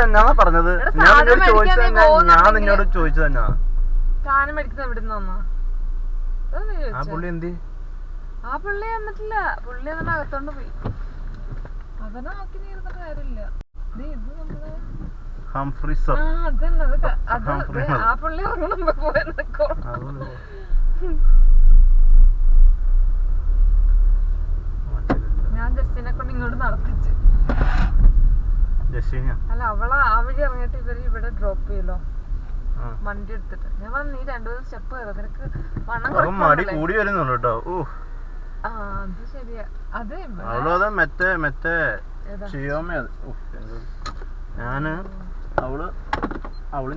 എന്നാ പറഞ്ഞത്? ഞാൻ നിന്നോട് ചോദിച്ചത് എന്നാ സാധനം മേടിക്കുന്ന എവിടുന്നാ? ആ പുള്ളി എന്തി? ആ പുള്ളി വന്നിട്ടില്ല. പുള്ളി അതിന് അകത്തോണ്ട് പോയി. അവനെ നോക്കി നീ ഇരുന്നിട്ട് കാര്യമില്ല. ആ പുള്ളി ഇറങ്ങുമ്പോ പോയി നിക്കോ. ഞാൻ ജസ്റ്റിനെ കൊണ്ട് ഇങ്ങോട്ട് നടത്തിച്ച്. അല്ല അവളെ ആ വഴി ഇറങ്ങിയിട്ട് ഇവര് ഇവിടെ ഡ്രോപ്പ് ചെയ്യല്ലോ വണ്ടി എടുത്തിട്ട്. ഞാൻ പറഞ്ഞു നീ 2 സ്റ്റെപ്പ് കയറും, നിനക്ക് വണ്ണം കൂടി വരുന്നുള്ളൂ കേട്ടോ. ആ അത് ശരിയാ. അത്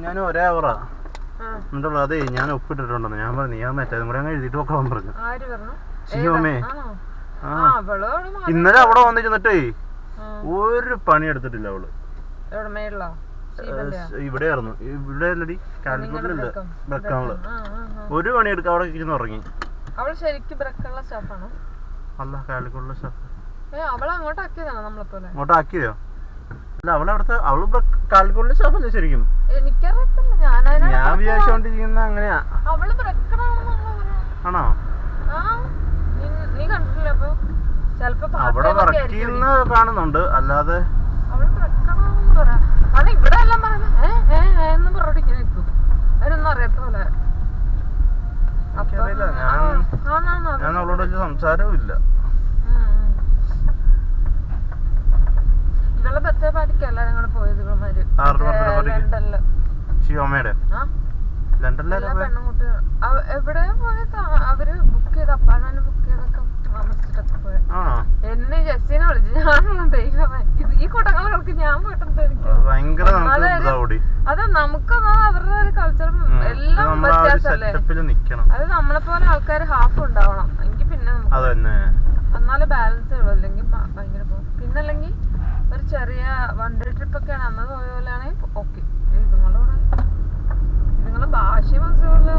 ഞാൻ ഒരേ അവറാ എന്നിട്ടുള്ളൂ. അതെ ഞാൻ ഒപ്പിട്ടിട്ടുണ്ടെന്ന് ഞാൻ പറഞ്ഞു. ഞാൻ മറ്റേതും കൂടെ അങ്ങ് എഴുതിട്ട് നോക്കാൻ പറഞ്ഞു. ഷിയോമേ ഇന്നലെ അവിടെ വന്നിരുന്നിട്ടേ ഒരു പണി എടുത്തിട്ടില്ല അവള്. ഇവിടെ ആയിരുന്നു. ഇവിടെ അല്ലടി, കാലിക്കോട്ടിലില്ല, ബ്രക്കാള്. ഒരു പണി എടുക്ക അവിടെ ഇരിക്കുന്നു ഉറങ്ങി. അല്ല കാലിക്കോട്ടിലെ സ്റ്റാഫ്. അങ്ങോട്ടാക്കിയതോ? അല്ല അവളവിടുത്തെ കാലിക്കോട്ടിലെ സ്റ്റാഫ് അല്ലേ ശരിക്കും? ഞാൻ വിചാരിച്ചോണ്ടിരിക്കുന്ന അങ്ങനെയാ. ആണോ? അവിടെ വർക്ക് ചെയ്യുന്ന കാണുന്നുണ്ട്, അല്ലാതെ ഇവിടെ എല്ലാം അറിയാത്തോലെ. ഞാൻ അവളോട് വലിയ സംസാരവും ഇല്ല. ഇവളെ ബർത്ത്ഡേ പാർട്ടിക്ക് എല്ലാരും കൂടെ പോയത് ഇവന്മാര് ലണ്ടനില്. ഷിയോമയുടെ പെണ്ണുകുട്ടി എവിടെയാ പോയത്? അവര് ബുക്ക് ചെയ്ത് അപ്പാർട്ട്മെന്റ് ബുക്ക് ചെയ്തൊക്കെ താമസിച്ചിട്ടൊക്കെ പോയ. എന്നെ ജസ്റ്റിനെ വിളിച്ചു. ഞാൻ ദൈവമേ ഈ കൂട്ടങ്ങൾക്ക് ഞാൻ പോയിട്ടുണ്ട്. അത് നമുക്കൊന്നും അവരുടെ ഒരു കൾച്ചറും എല്ലാം വ്യത്യാസമല്ലേ. അത് നമ്മളെ പോലെ ആൾക്കാർ ഹാഫ് ഉണ്ടാവണം എങ്കിൽ പിന്നെ എന്നാലേ ബാലൻസ് ഉള്ളൂ. അല്ലെങ്കിൽ ഭയങ്കര പോകും. പിന്നെ അല്ലെങ്കിൽ ഒരു ചെറിയ വൺ ഡേ ട്രിപ്പ് ഒക്കെയാണ് അന്ന് പോയ പോലെയാണെങ്കിൽ ഓക്കെ. ഇതുങ്ങളെ ഭാഷ മനസ്സിലാവില്ല.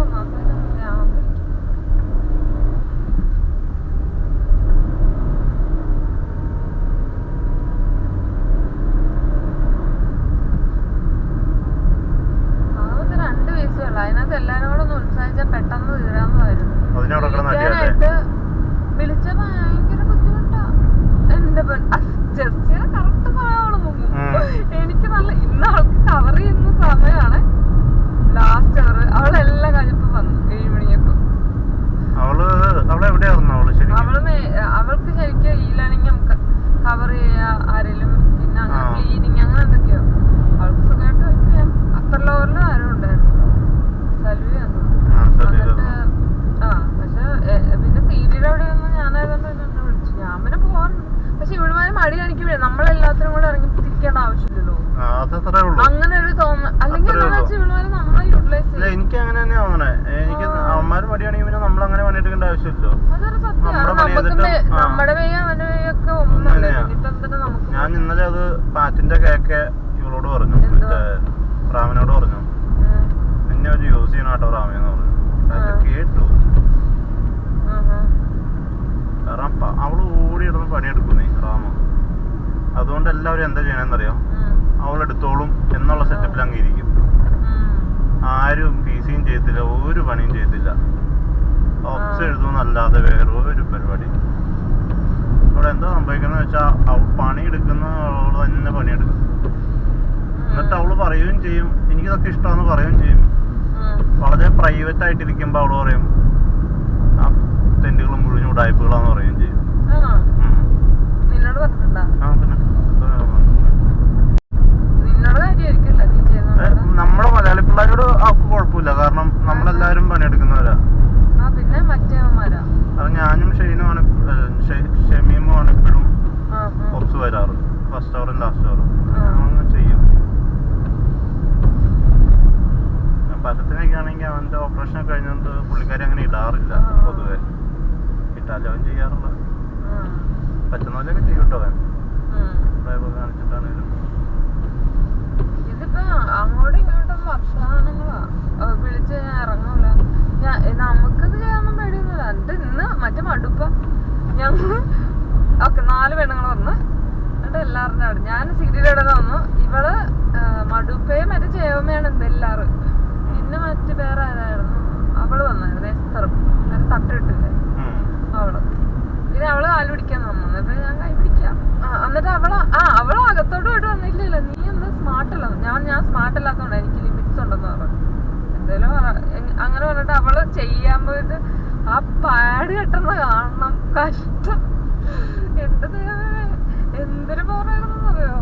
അതിനകത്ത് എല്ലാരും കൂടെ ഒന്ന് ഉത്സാഹിച്ചാൽ പെട്ടെന്ന് തീരാവുന്നതായിരുന്നു. വിളിച്ച ഭയങ്കര ബുദ്ധിമുട്ടാ. എന്റെ ജസ്റ്റിനെ കറക്റ്റ് സമയമാണ് മുങ്ങും. എനിക്ക് നല്ല ഇന്ന് അവൾക്ക് കവർ ചെയ്യുന്ന സമയമാണ് ലാസ്റ്റ് അവർ. അവളെല്ലാം കഴിഞ്ഞപ്പോ വന്നു 7 മണിയപ്പോ. അവൾക്ക് ശരിക്കും ഈ ലേണിംഗ് കവർ ചെയ്യാ ആരെങ്കിലും, പിന്നെ അങ്ങനെ ക്ലീനിങ് അങ്ങനെ എന്തൊക്കെയോ. അവൾക്ക് സുഖമായിട്ട് വർക്ക് ചെയ്യാം. അപ്പർ ലോവറിലും ആരും ഉണ്ടായിരുന്നു. പക്ഷെ പിന്നെ സീരിയൽ എവിടെയൊന്നും ഞാനായതുകൊണ്ട് എന്നെ വിളിച്ചു. ഞാൻ പിന്നെ പോകാറുണ്ട്. പക്ഷെ ഇവിടുമാര് മടി കാണിക്കുമ്പോഴേ നമ്മളെല്ലാത്തിനും കൂടെ ഇറങ്ങി തിരിക്കേണ്ട ആവശ്യമില്ലല്ലോ. അങ്ങനെ ഒരു തോന്നൽ. അല്ലെങ്കിൽ ഇവിടുമാര് നമ്മളെ യൂട്ടിലൈസ് ചെയ്യും. എനിക്ക് അങ്ങനെ തന്നെ തോന്നണേ. എനിക്ക് അവന്മാര് മടി കാണിക്കുമ്പോ നമ്മളങ്ങനെ പണിയെടുക്കേണ്ട ആവശ്യമില്ലല്ലോ. അതൊരു സത്യമാണ്. നമുക്ക് നമ്മുടെ വേ അവന്റെ വേ ഒക്കെ ഒന്നല്ലേ. നമുക്ക് ഞാൻ ഇന്നലെ അത് പാറ്റിന്റെ കേക്ക് ഇവളോട് പറഞ്ഞു, റാമിനോട് പറഞ്ഞു. നിന്നെ ഒരു യൂസ് ചെയ്യണം കേട്ടോ റാമെന്ന് പറഞ്ഞു. കേട്ടു. കാരണം അവള് ഓടിയിടുന്ന പണിയെടുക്കുന്നേ റാമ. അതുകൊണ്ട് എല്ലാവരും എന്താ ചെയ്യണമെന്നറിയോ, അവളെടുത്തോളും എന്നുള്ള സെറ്റപ്പിൽ അങ്ങ് ഇരിക്കും. ആരും പിസിയും ചെയ്യത്തില്ല, ഒരു പണിയും ചെയ്യത്തില്ല. ഓപ്സ് എഴുതുന്നല്ലാതെ വേറെ ഒരു പരിപാടി. അവിടെ എന്താ സംഭവിക്കുന്നത് വെച്ചാൽ അവൾ പണിയെടുക്കുന്ന അവള് തന്നെ പണിയെടുക്കും. എന്നിട്ട് അവള് പറയുകയും ചെയ്യും എനിക്കിതൊക്കെ ഇഷ്ടമാണെന്ന് പറയുകയും ചെയ്യും. വളരെ പ്രൈവറ്റ് ആയിട്ടിരിക്കുമ്പോ അവള് പറയും ആ തെണ്ടുകളും മുഴുവൻ ഉടായ്പകളാന്ന് പറയുകയും ചെയ്യും. നമ്മുടെ മലയാളി പിള്ളേരോട് അവർക്ക് കുഴപ്പമില്ല, കാരണം നമ്മളെല്ലാരും പണിയെടുക്കുന്നവരാ. അത് ഞാനും ഷെയ്നുമാണ്, ഷെമീമുമാണ് ഇപ്പോഴും കുറച്ച് വരാറ്. ഫസ്റ്റ് അവറും ലാസ്റ്റ് അവറും അങ്ങനെ ചെയ്യും. പശത്തിനൊക്കെ ആണെങ്കിൽ അവന്റെ ഓപ്പറേഷൻ ഒക്കെ കഴിഞ്ഞുകൊണ്ട് പുള്ളിക്കാരി അങ്ങനെ ഇടാറില്ല. പൊതുവെ ഇട്ടാലും അവൻ ചെയ്യാറില്ല. പറ്റുന്ന പോലെയൊക്കെ ചെയ്യൂട്ടോ അവൻ. ഡ്രൈവർ കാണിച്ചിട്ടാണേലും. ഇതിപ്പോ അങ്ങോട്ടും ഇങ്ങോട്ടും വർത്തമാനങ്ങളാ. വിളിച്ച് ഞാൻ ഇറങ്ങൂല. നമുക്കത് ചെയ്യാനൊന്നും പേടിയൊന്നുമില്ല. എന്നിട്ട് ഇന്ന് മറ്റേ മടുപ്പ ഞങ്ങൾ ഒക്കെ 4 പെണ്ണുങ്ങൾ വന്ന് എന്നിട്ട് എല്ലാവരുടെ അവിടെ ഞാൻ സീരിയൽ ഇടന്ന് വന്നു. ഇവള് ചെയ്യാൻ പോയിട്ട് ആ പാഡ് കെട്ടുന്ന കാണണം. കഷ്ടം. എന്റെ ദൈവമേ, എന്തൊരു പോറായിരുന്നു അറിയോ.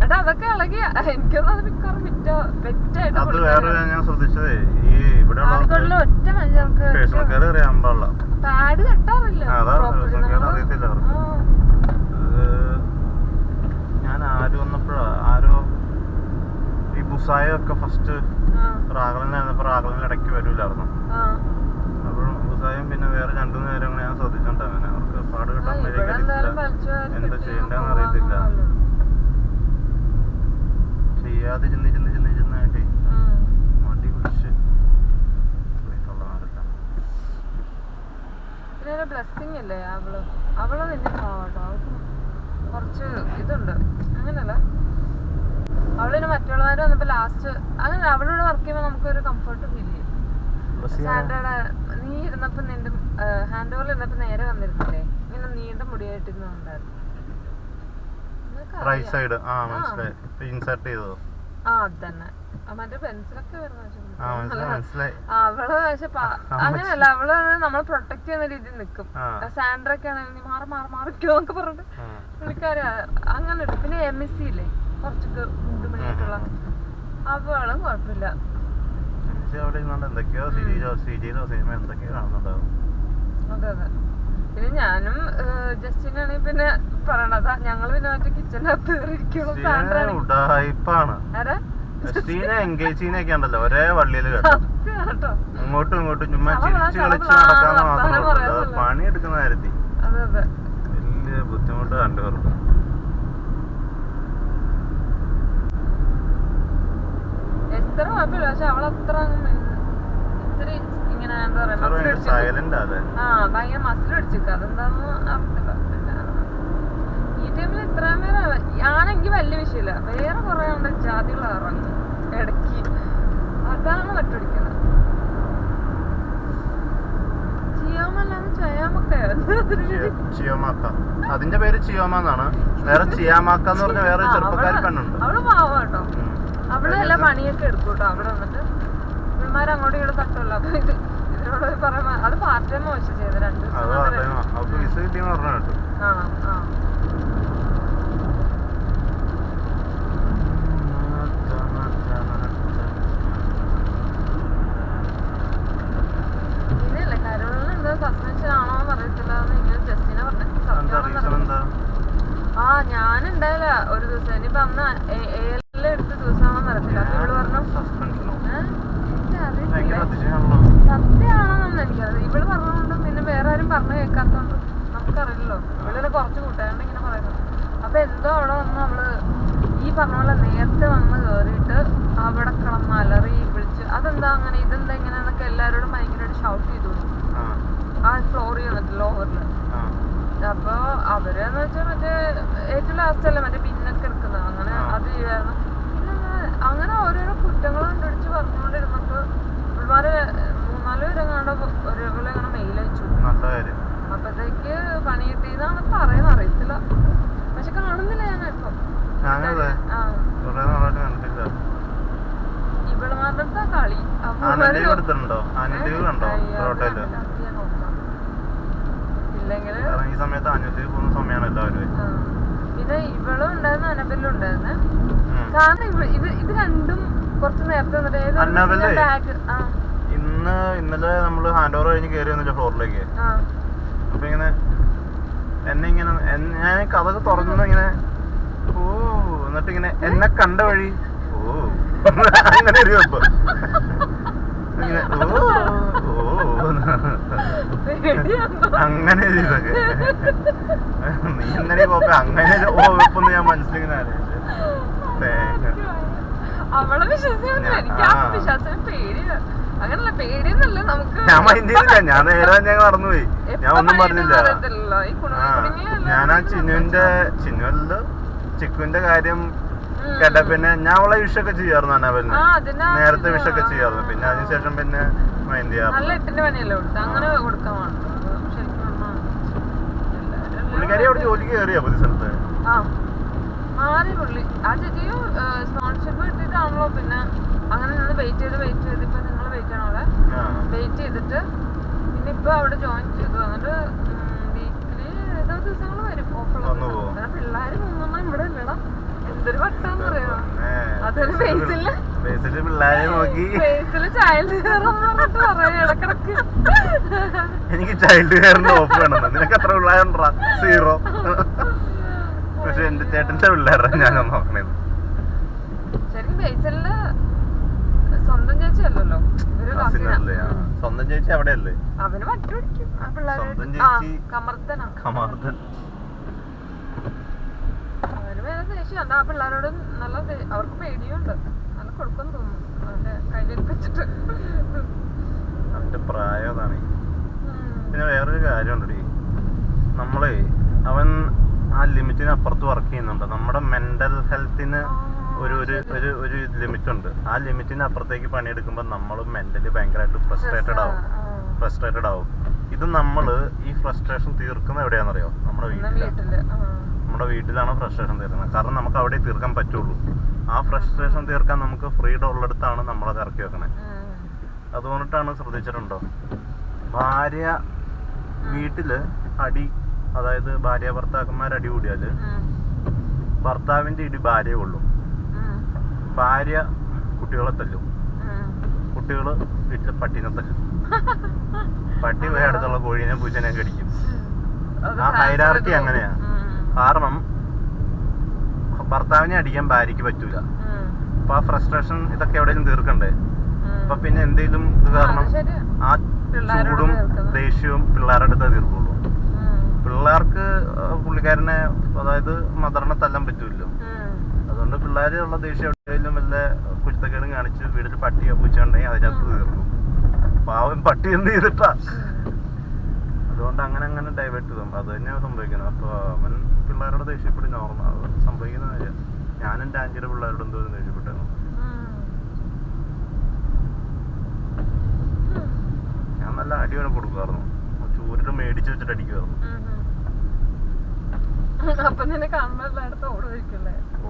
എടാ അതൊക്കെ ഇളകിയ എനിക്കൊന്നും അത് മിക്കവാറും വെറ്റായിട്ട് ഒറ്റ മനുഷ്യർക്ക് പാഡ് കെട്ടാറില്ല. ഞാൻ ആര് വന്നപ്പോഴാ ആരോ ഈ ബുസായൊക്കെ ഫസ്റ്റ് റാഗലിനായിരുന്നപ്പോ റാഗലിന് ഇടയ്ക്ക് വരൂലായിരുന്നു. അപ്പോഴും ബുസായും പിന്നെ വേറെ 2-3 നേരം ഞാൻ ശ്രദ്ധിച്ചോണ്ട് അങ്ങനെ അവർക്ക് പാട് കിട്ടാൻ എന്താ ചെയ്യണ്ടെന്ന് അറിയത്തില്ല. ചെയ്യാതെ ചെന്നായിട്ടേ മടി പിടിച്ച് പിന്നെ ബ്ലെസ്സിങ് അല്ലേ അവള് നിന്നെ പാവട്ടോ. അവൾക്ക് കുറച്ച് ഇതുണ്ട്. അങ്ങനല്ല, അവളിന് മറ്റുള്ളവര് വന്നപ്പോ ലാസ്റ്റ് അങ്ങനെ അവളോട് വർക്ക് ചെയ്യുമ്പോ നമുക്കൊരു കംഫർട്ട് ഫീൽ ചെയ്യും. സാൻഡ്രയുടെ നീ ഇരുന്നപ്പോ നിന്റെ ഹാൻഡ് ഓവറിൽ ഇരുന്നപ്പോ നേരെ വന്നിരുന്നില്ലേ, ഇങ്ങനെ നീണ്ട മുടിയായിട്ടിരുന്നുണ്ടായിരുന്നു. അതന്നെ മറ്റേ പെൻസിലൊക്കെ വരുന്ന അവള്. പക്ഷെ അങ്ങനെയല്ല, അവള് നമ്മളെ പ്രൊട്ടക്ട് ചെയ്യുന്ന രീതിയിൽ നിക്കും. സാൻഡ്രൊക്കെ ആണെങ്കിൽ നീ മാറിക്കോ എന്നൊക്കെ പറഞ്ഞിട്ട് പുള്ളിക്കാരി അങ്ങനെ ഇട്ടു. പിന്നെ MEC ഇല്ലേ കുറച്ചൊക്കെ മുണ്ടുമണിയായിട്ടുള്ള, അവളും കുഴപ്പമില്ല. അതെ അതെ. പിന്നെ ഞാനും ജസ്റ്റിനാണെങ്കിൽ പിന്നെ പറയണതാ, ഞങ്ങള് പിന്നെ മറ്റേ കിച്ചണിനകത്ത് കയറിയിരിക്കും. ഒരേ വള്ളിയില് അങ്ങോട്ടും ഇങ്ങോട്ടും ചുമ്മാ ചിരിച്ചു കളിച്ച് നടക്കാന്ന് മാത്രമേ പണിയെടുക്കുന്ന കാര്യത്തിൽ വലിയ ബുദ്ധിമുട്ട് കണ്ടുവരും. എത്ര കുഴപ്പമില്ല, പക്ഷെ അവളത്ര ഇത്തിരി ഇങ്ങനെ എന്താ പറയാ ഭയങ്കര മസിൽ പിടിച്ചിരിക്ക. അതെന്താന്ന് അറിയത്തില്ല. ഈ ടൈമിൽ ഇത്രയും പേര് ആണെങ്കിൽ വലിയ വിഷയമില്ല. വേറെ കുറെ ഉണ്ട് ജാതികൾ ഇറങ്ങും ഇടയ്ക്ക്, അതാണ് മറ്റൊടിക്കുന്നത്. അതിന്റെ പേര് ചിയോമ എന്നാണ്. വേറെ ചിയാമാക്ക എന്ന് പറഞ്ഞ വേറെ ചെറുപ്പക്കാരി പെണ്ണുണ്ട്. അവള് പാവം കേട്ടോ. അവള് എല്ലാ പണിയൊക്കെ എടുക്കും കേട്ടോ. അവിടെ വന്നിട്ട് ഇവന്മാർ അങ്ങോട്ടും ഇങ്ങോട്ട് തട്ടുമല്ലോ. അപ്പൊ ഇതിനോട് പറയാ അത് പാർട്ട് ടൈം വെച്ച് ചെയ്ത് 2 ദിവസം. ആണോ? ആ പിന്നെയല്ലേ കരോളിന് എന്താ സസ്പെൻഷൻ ആണോന്ന് അറിയത്തില്ല. ഇങ്ങനെ ജസ്റ്റിനെ പറഞ്ഞു. ഞാനുണ്ടായില്ല ഒരു ദിവസം. ഇനിയിപ്പോ അന്ന് എടുത്ത ദിവസമാണോന്ന് അറിയത്തില്ല. അപ്പൊ ഇവള് പറഞ്ഞു സത്യമാണോന്നൊന്നും എനിക്കറിയാം. ഇവള് പറഞ്ഞോണ്ടും പിന്നെ വേറെ ആരും പറഞ്ഞു കേൾക്കാത്തോണ്ടും നമുക്കറിയില്ലല്ലോ. ഇവളെ കുറച്ച് കൂട്ടാണ്ട് ഇങ്ങനെ പറയുന്നത്. അപ്പൊ എന്തോ അവിടെ വന്ന് അവള് ഈ പറഞ്ഞ പോലെ നേരത്തെ വന്ന് കേറിയിട്ട് അവിടെ കിടന്ന് അലറി വിളിച്ച് അതെന്താ അങ്ങനെ ഇതെന്താ ഇങ്ങനെന്നൊക്കെ എല്ലാരോടും ഭയങ്കരമായിട്ട് ഷൗട്ട് ചെയ്തു ആ ഫ്ലോറിൽ വന്നിട്ട് ലോവറില്. അപ്പൊ അവരെന്ന് വെച്ചാൽ മറ്റേ ഏറ്റവും ലാസ്റ്റ് അല്ലേ മറ്റേ പിന്നൊക്കെ എടുക്കുന്നത്, അങ്ങനെ അത് ചെയ്യായിരുന്നു. പിന്നെ അങ്ങനെ ഓരോരോ കുറ്റങ്ങൾ കണ്ടുപിടിച്ച് പറഞ്ഞുകൊണ്ടിരുന്നിട്ട് ഒരുപാട് 3-4 പേരെങ്ങാണ്ട് ഒരേപോലെ അങ്ങനെ മെയിൽ അയച്ചു. അപ്പത്തേക്ക് പണി കിട്ടിയെന്നാണ് പറയുന്നത്, അറിയത്തില്ല. പക്ഷെ കാണുന്നില്ല ഞാൻ ഇപ്പൊ. ഇവളുമാരുടെ അടുത്താ കളി. ഇല്ലെങ്കിൽ പിന്നെ ഇവളും ഉണ്ടായിരുന്നു, അനബെല്ലും ഉണ്ടായിരുന്നെ. കാരണം ഇത് രണ്ടും കുറച്ച് നേരത്തെ ബാഗ് ഇന്നലെ നമ്മള് ഹാൻഡ് ഓവർ കഴിഞ്ഞ് കയറി വന്നില്ല ഫ്ലോറിലേക്ക്. അപ്പൊ ഇങ്ങനെ എന്നെ ഇങ്ങനെ ഞാൻ കഥക് തുറന്നു ഇങ്ങനെ എന്നിട്ട് ഇങ്ങനെ എന്നെ കണ്ട വഴി അങ്ങനെ ഒരു വെപ്പ് ഇങ്ങനെ അങ്ങനെ ഇതൊക്കെ നീ ഇന്നലെ പോപ്പ അങ്ങനെ വെപ്പൊന്ന് ഞാൻ മനസ്സിലിങ്ങനെ അവളെ വിശ്വസിക്കാൻ എനിക്ക് ആ വിശ്വാസം പേടിയില്ല. അങ്ങനല്ല, പേടിയൊന്നുമല്ല നമുക്ക്. ഞാൻ മൈൻഡ് ചെയ്തില്ല, ഞാൻ നേരെ ഞാൻ നടന്നുപോയി, ഞാൻ ഒന്നും പറഞ്ഞില്ല. ഞാൻ ആ ചിന്നുവല്ലോ ചിക്കുവിന്റെ കാര്യം കേട്ട പിന്നെ ഞാൻ അവളെ വിഷൊക്കെ ചെയ്യാറുണ്ട്. അനാവലിന് നേരത്തെ വിഷൊക്കെ ചെയ്യാറുണ്ട്. പിന്നെ അതിനുശേഷം പിന്നെ മൈൻഡ് ചെയ്യാറ്. പുള്ളിക്കാരി അവിടെ ജോലിക്ക് കയറിയോ പുതിയ സ്ഥലത്ത്? മാറി പുള്ളി. ആ ചേച്ചിയും സ്പോൺസർഷിപ്പ് കിട്ടിയിട്ടാണല്ലോ പിന്നെ അങ്ങനെ നിന്ന് വെയിറ്റ് ചെയ്ത് ഇപ്പൊ നിങ്ങൾ വെയിറ്റ് ചെയ്യണോ അവിടെ വെയിറ്റ് ചെയ്തിട്ട് പിന്നെ ഇപ്പൊ അവിടെ ജോയിൻ ചെയ്തു. എന്നിട്ട് വീക്കിലി ഏതോ ദിവസങ്ങൾ വരും ഓഫുള്ള. പിള്ളേര് മൂന്നെണ്ണം ഇവിടെ ഇല്ലടാ. എന്തൊരു വട്ടാന്ന് പറയാ. അതൊരു ബേസില് ചൈൽഡ് കെയർ പറഞ്ഞിട്ട് പറയാം ഇടക്കിടക്ക്. എനിക്ക് ചൈൽഡ് കെയറിന്റെ ഓഫ് വേണം. നിനക്ക് എത്ര പിള്ളേരുണ്ടാ? 0. പക്ഷെ എന്റെ ചേട്ടന്റെ പിള്ളേരാ ഞാൻ നോക്കണത്. ശരിക്കും ബേസില് സ്വന്തം ചേച്ചി അല്ലല്ലോ, സ്വന്തം ചേച്ചി അവിടെയല്ലേ. അവന് മറ്റു പിടിക്കും ആ പിള്ളേരെ. കമർദ്ദനാ. അവന് വേറെ ദേഷ്യം. അതാ ആ പിള്ളേരോട് നല്ല അവർക്ക് പേടിയുണ്ട്. നല്ല കൊടുക്കും തോന്നുന്നു അവന്റെ കയ്യിലേൽപ്പിച്ചിട്ട്. അവന്റെ പ്രായം അതാണ്. പിന്നെ വേറൊരു കാര്യമുണ്ടടി, നമ്മളെ അവൻ ആ ലിമിറ്റിന് അപ്പുറത്ത് വർക്ക് ചെയ്യുന്നുണ്ട്. നമ്മുടെ മെന്റൽ ഹെൽത്തിന് ഒരു ലിമിറ്റ് ഉണ്ട്. ആ ലിമിറ്റിന് അപ്പുറത്തേക്ക് പണിയെടുക്കുമ്പോൾ നമ്മൾ മെന്റലി ഭയങ്കരമായിട്ട് ഫ്രസ്ട്രേറ്റഡ് ആവും. ഇത് നമ്മള് ഈ ഫ്രസ്ട്രേഷൻ തീർക്കുന്ന എവിടെയാണെന്നറിയോ? നമ്മുടെ വീട്ടിലാണ് ഫ്രസ്ട്രേഷൻ തീർക്കുന്നത്. കാരണം നമുക്ക് അവിടെ തീർക്കാൻ പറ്റുള്ളൂ. ആ ഫ്രസ്ട്രേഷൻ തീർക്കാൻ നമുക്ക് ഫ്രീഡം ഉള്ളിടത്താണ് നമ്മളത് ഇറക്കി വെക്കണേ. അതുകൊണ്ടിട്ടാണ്, ശ്രദ്ധിച്ചിട്ടുണ്ടോ, ഭാര്യ വീട്ടില് അടി, അതായത് ഭാര്യ ഭർത്താക്കന്മാർ അടി കൂടിയാല് ഭർത്താവിന്റെ ഇടി ഭാര്യയെ കൊള്ളും. ഭാര്യ കുട്ടികളെ തല്ലും. കുട്ടികള് വീട്ടില് പട്ടീനെ തല്ലും. പട്ടി പോയി അടുത്തുള്ള കോഴീനെ പൂച്ചനെ കടിക്കും. ആ ഹൈറാർക്കി അങ്ങനെയാ. കാരണം ഭർത്താവിനെ അടിക്കാൻ ഭാര്യക്ക് പറ്റൂല. അപ്പൊ ആ ഫ്രസ്ട്രേഷൻ ഇതൊക്കെ എവിടെയും തീർക്കണ്ടേ. അപ്പൊ പിന്നെ എന്തെങ്കിലും ഇത് കാരണം ആ ചൂടും ദേഷ്യവും പിള്ളേരുടെ അടുത്തേ തീർക്കുള്ളൂ. പിള്ളേർക്ക് പുള്ളിക്കാരനെ, അതായത് മദറിനെ തല്ലാൻ പറ്റൂല്ലോ. അതുകൊണ്ട് പിള്ളേരുള്ള ദേഷ്യം എവിടെയെങ്കിലും വല്ല കുരുത്തക്കേടും കാണിച്ച് വീട്ടിൽ പട്ടിയോ പൂച്ച ഉണ്ടെങ്കിൽ അതിനകത്ത് തീർക്കും. പാവം പട്ടി എന്ത് ചെയ്തിട്ടാ. അതുകൊണ്ട് അങ്ങനെ ഡൈവേർട്ട് ചെയ്തും അത് തന്നെയാണ് സംഭവിക്കുന്നത്. അപ്പൊ അവൻ പിള്ളേരോട് ദേഷ്യപ്പെടി നോർമൽ സംഭവിക്കുന്ന കാര്യം. ഞാൻ എൻ്റെ ആന്റിയുടെ പിള്ളേരോട് എന്തോരം ദേഷ്യപ്പെട്ടായിരുന്നു. ഞാൻ നല്ല അടിയോടെ കൊടുക്കുമായിരുന്നു. ചൂരിട്ട് മേടിച്ച് വെച്ചിട്ട് അടിക്കുമായിരുന്നു.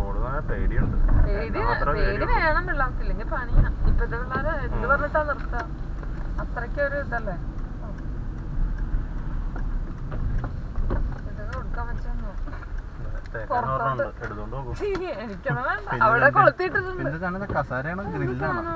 ഓടുന്ന പേടിയുണ്ട്. പേടി വേണം പിള്ളേർക്ക്, ഇല്ലെങ്കിൽ പണിയാ. ഇപ്പത്തെ പിള്ളേര് എന്ത് പറഞ്ഞിട്ടാ നിർത്ത? അത്രയ്ക്കൊരു ഇതല്ലേ. ഇതൊക്കെ കൊടുക്കാൻ പറ്റുമോ? എനിക്കൊന്നും വേണ്ട, അവിടെ കൊളുത്തിയിട്ടുണ്ട്. കസാരയാണ് ഗ്രില്ലാണ്.